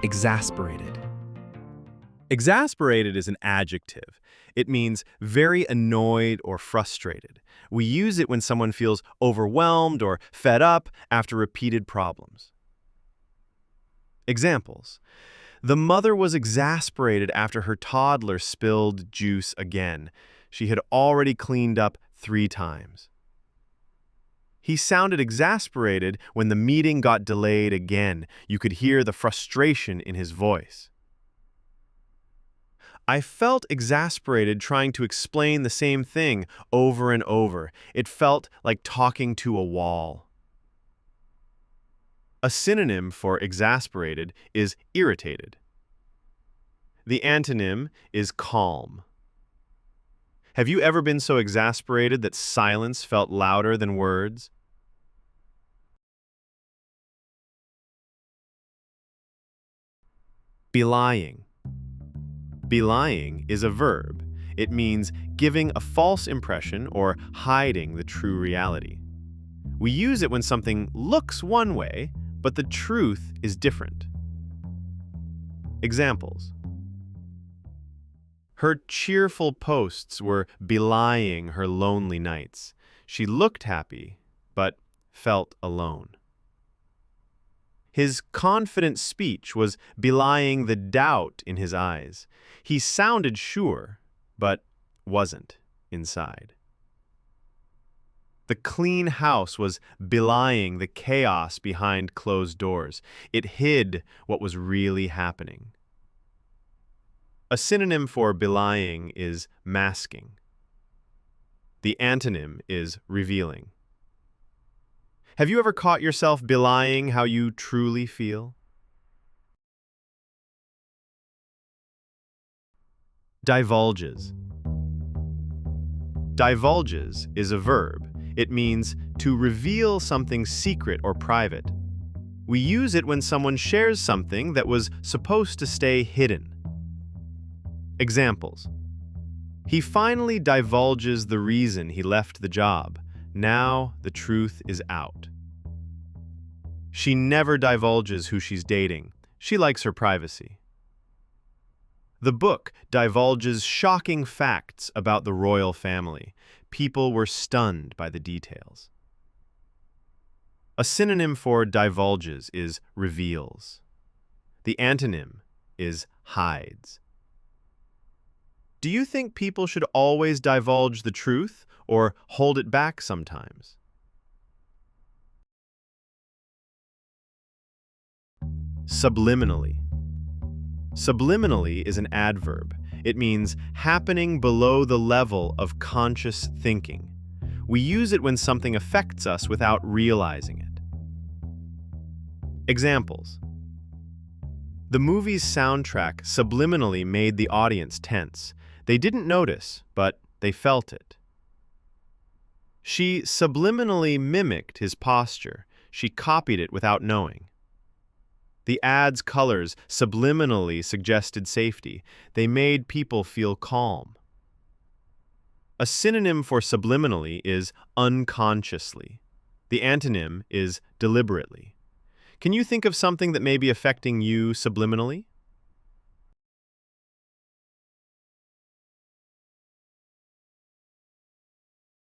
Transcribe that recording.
Exasperated. Exasperated is an adjective. It means very annoyed or frustrated. We use it when someone feels overwhelmed or fed up after repeated problems. Examples. The mother was exasperated after her toddler spilled juice again. She had already cleaned up 3 times. He sounded exasperated when the meeting got delayed again. You could hear the frustration in his voice. I felt exasperated trying to explain the same thing over and over. It felt like talking to a wall. A synonym for exasperated is irritated. The antonym is calm. Have you ever been so exasperated that silence felt louder than words? Belying. Belying is a verb. It means giving a false impression or hiding the true reality. We use it when something looks one way, but the truth is different. Examples. Her cheerful posts were belying her lonely nights. She looked happy, but felt alone. His confident speech was belying the doubt in his eyes. He sounded sure, but wasn't inside. The clean house was belying the chaos behind closed doors. It hid what was really happening. A synonym for belying is masking. The antonym is revealing. Have you ever caught yourself belying how you truly feel? Divulges. Divulges is a verb. It means to reveal something secret or private. We use it when someone shares something that was supposed to stay hidden. Examples. He finally divulges the reason he left the job. Now the truth is out. She never divulges who she's dating. She likes her privacy. The book divulges shocking facts about the royal family. People were stunned by the details. A synonym for divulges is reveals. The antonym is hides. Do you think people should always divulge the truth or hold it back sometimes? Subliminally. Subliminally is an adverb. It means happening below the level of conscious thinking. We use it when something affects us without realizing it. Examples. The movie's soundtrack subliminally made the audience tense. They didn't notice, but they felt it. She subliminally mimicked his posture. She copied it without knowing. The ad's colors subliminally suggested safety. They made people feel calm. A synonym for subliminally is unconsciously. The antonym is deliberately. Can you think of something that may be affecting you subliminally?